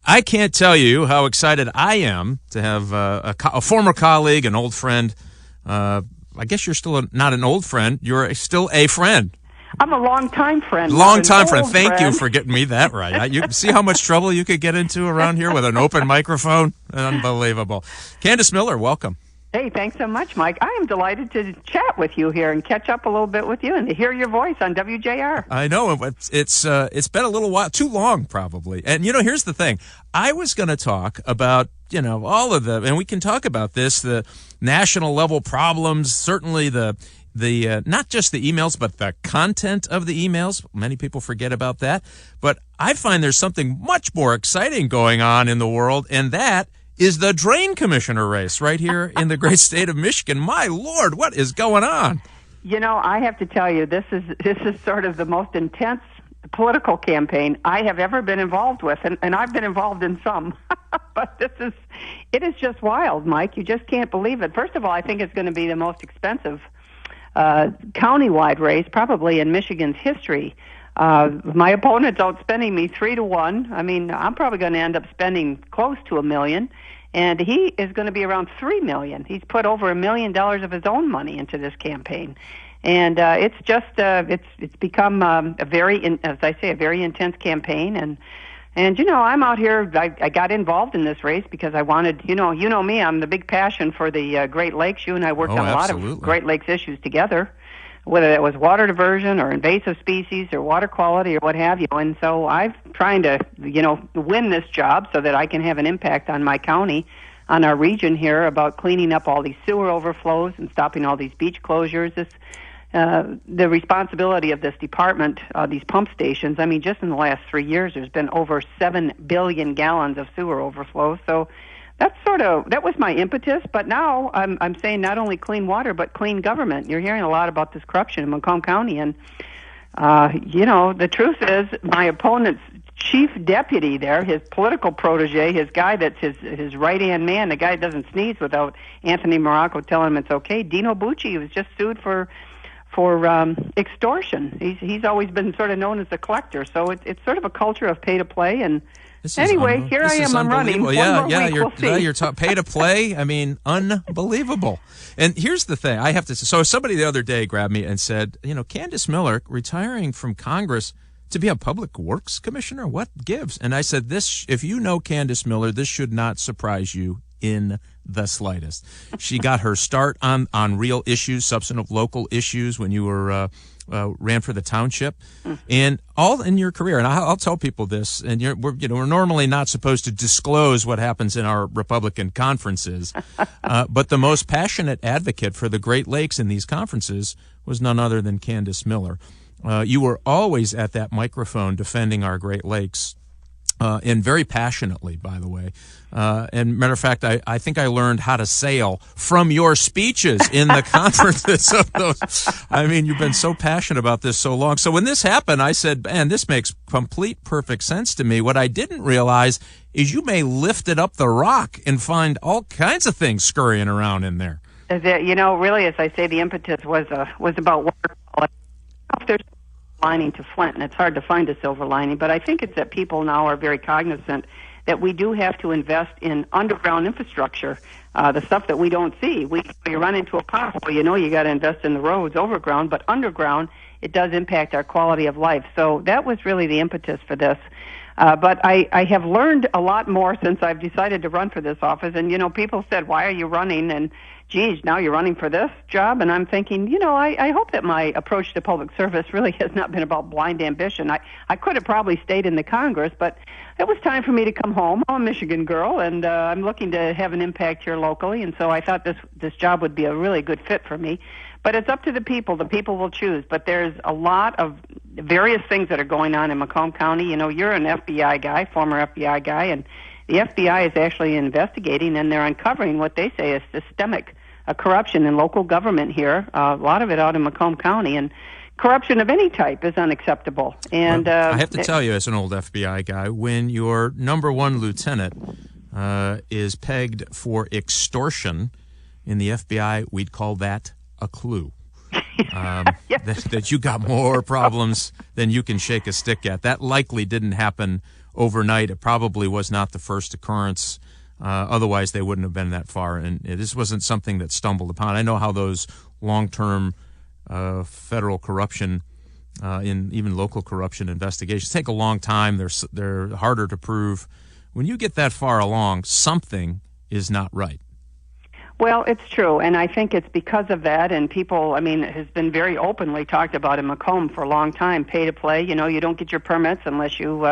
I can't tell you how excited I am to have a former colleague, an old friend. I guess you're still not an old friend. You're still a friend. I'm a long-time friend. Long-time friend. Thank you for getting me that right. You see how much trouble you could get into around here with an open microphone? Unbelievable. Candice Miller, welcome. Hey, thanks so much, Mike. I am delighted to chat with you here and catch up a little bit with you and to hear your voice on WJR. I know. It's been a little while, too long probably. And, here's the thing. I was going to talk about, all of and we can talk about this, the national level problems, certainly the not just the emails, but the content of the emails. Many people forget about that. But I find there's something much more exciting going on in the world, and that is the drain commissioner race right here in the great state of Michigan. My Lord, what is going on? I have to tell you, this is sort of the most intense political campaign I have ever been involved with, and I've been involved in some. But it is just wild, Mike. You just can't believe it. First of all, I think it's going to be the most expensive countywide race probably in Michigan's history. My opponent's outspending me 3-1. I mean, I'm probably going to end up spending close to $1 million, and he is going to be around $3 million. He's put over $1 million of his own money into this campaign, and it's just it's become a very intense campaign. And I'm out here. I got involved in this race because I wanted. You know me. I'm the big passion for the Great Lakes. You and I worked on a lot of Great Lakes issues together, whether it was water diversion or invasive species or water quality or what have you. And so I'm trying to, win this job so that I can have an impact on my county, on our region here, about cleaning up all these sewer overflows and stopping all these beach closures. The responsibility of this department, these pump stations, I mean, just in the last 3 years, there's been over 7 billion gallons of sewer overflow. So that was my impetus, but now I'm saying not only clean water, but clean government. You're hearing a lot about this corruption in Macomb County, and, the truth is my opponent's chief deputy there, his political protege, his guy that's his right-hand man, the guy that doesn't sneeze without Anthony Marrocoo telling him it's okay, Dino Bucci, was just sued for extortion. He's always been sort of known as a collector, so it's sort of a culture of pay-to-play, and anyway, here I am. I'm running. You're pay to play. I mean, unbelievable. And here's the thing. I have to. So somebody the other day grabbed me and said, Candice Miller retiring from Congress to be a public works commissioner. What gives? And I said, this. If you know Candice Miller, this should not surprise you in the slightest. She got her start on real issues, substantive local issues, when you were ran for the township, and all in your career. And I'll tell people this, and we're normally not supposed to disclose what happens in our Republican conferences, but the most passionate advocate for the Great Lakes in these conferences was none other than Candice Miller. You were always at that microphone defending our Great Lakes. And very passionately, by the way. And matter of fact, I think I learned how to sail from your speeches in the conferences of those. I mean, you've been so passionate about this so long. So when this happened, I said, man, this makes perfect sense to me. What I didn't realize is you may lift it up the rock and find all kinds of things scurrying around in there. Really, as I say, the impetus was about water quality. There's lining to Flint, and it's hard to find a silver lining, but I think it's that people now are very cognizant that we do have to invest in underground infrastructure, the stuff that we don't see. You run into a pothole, you got to invest in the roads overground, but underground, it does impact our quality of life. So that was really the impetus for this. But I have learned a lot more since I've decided to run for this office, and, people said, why are you running? And geez, now you're running for this job? And I'm thinking, I hope that my approach to public service really has not been about blind ambition. I could have probably stayed in the Congress, but it was time for me to come home. I'm a Michigan girl, and I'm looking to have an impact here locally, and so I thought this job would be a really good fit for me. But it's up to the people. The people will choose. But there's a lot of various things that are going on in Macomb County. You're an FBI guy, former FBI guy, and the FBI is actually investigating, and they're uncovering what they say is systemic corruption in local government here, a lot of it out in Macomb County, and corruption of any type is unacceptable. And I have to tell you, as an old FBI guy, when your number one lieutenant is pegged for extortion in the FBI, we'd call that a clue. That you got more problems than you can shake a stick at. That likely didn't happen overnight. It probably was not the first occurrence. Otherwise, they wouldn't have been that far. And this wasn't something that stumbled upon. I know how those long-term federal corruption, in even local corruption investigations, take a long time. They're harder to prove. When you get that far along, something is not right. Well, it's true, and I think it's because of that, and people, I mean, it has been very openly talked about in Macomb for a long time, pay to play. You know, you don't get your permits unless you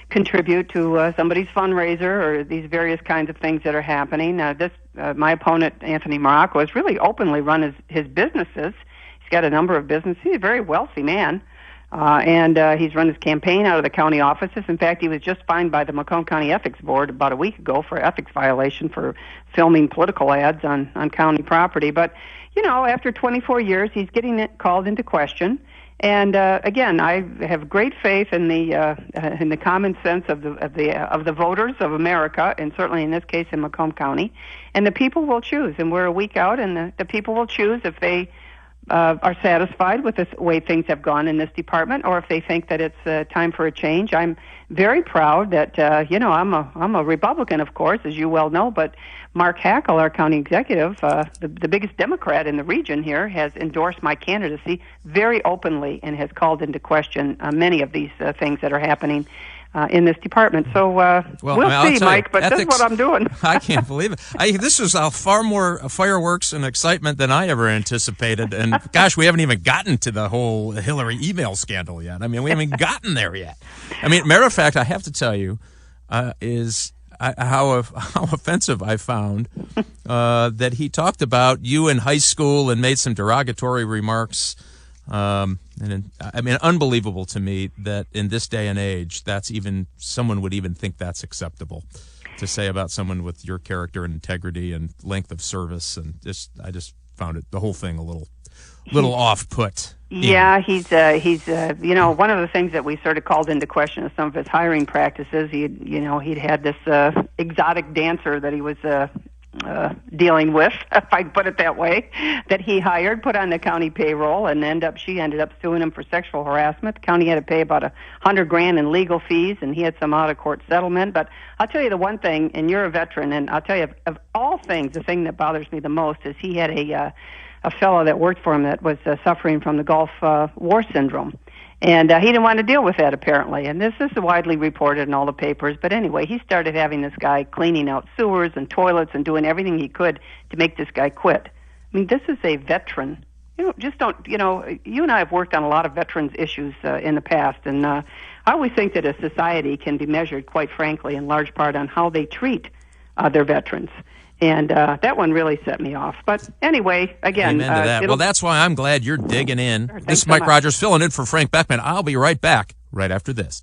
contribute to somebody's fundraiser or these various kinds of things that are happening. My opponent, Anthony Marrocoo, has really openly run his businesses. He's got a number of businesses. He's a very wealthy man. And he's run his campaign out of the county offices. In fact, he was just fined by the Macomb County Ethics Board about a week ago for ethics violation for filming political ads on county property. But, you know, after 24 years, he's getting called into question. And again, I have great faith in the common sense of the voters of America, and certainly in this case in Macomb County. And the people will choose. And we're a week out, and the people will choose if they are satisfied with the way things have gone in this department, or if they think that it's time for a change. I'm very proud that I'm a Republican, of course, as you well know, but Mark Hackle, our county executive, the biggest Democrat in the region here, has endorsed my candidacy very openly and has called into question many of these things that are happening in this department. So we'll see, Mike, but this is what I'm doing. I can't believe it. This was far more fireworks and excitement than I ever anticipated. And gosh, we haven't even gotten to the whole Hillary email scandal yet. I mean, we haven't gotten there yet. I mean, matter of fact, I have to tell you, how offensive I found that he talked about you in high school and made some derogatory remarks. Unbelievable to me that in this day and age, someone would even think that's acceptable to say about someone with your character and integrity and length of service. And I just found the whole thing a little off-put. Yeah, he's one of the things that we sort of called into question is some of his hiring practices. He'd had this exotic dancer that he was dealing with, if I put it that way, that he hired, put on the county payroll, and she ended up suing him for sexual harassment. The county had to pay about $100,000 in legal fees, and he had some out-of-court settlement. But I'll tell you the one thing, and you're a veteran, and I'll tell you, of all things, the thing that bothers me the most is he had a fellow that worked for him that was suffering from the Gulf War syndrome. And he didn't want to deal with that, apparently. And this is widely reported in all the papers. But anyway, he started having this guy cleaning out sewers and toilets and doing everything he could to make this guy quit. I mean, this is a veteran. You and I have worked on a lot of veterans issues in the past. And I always think that a society can be measured, quite frankly, in large part on how they treat their veterans. And that one really set me off. But anyway, again... Amen to that. Well, that's why I'm glad you're digging in. This is Mike Rogers filling in for Frank Beckmann. I'll be right back right after this.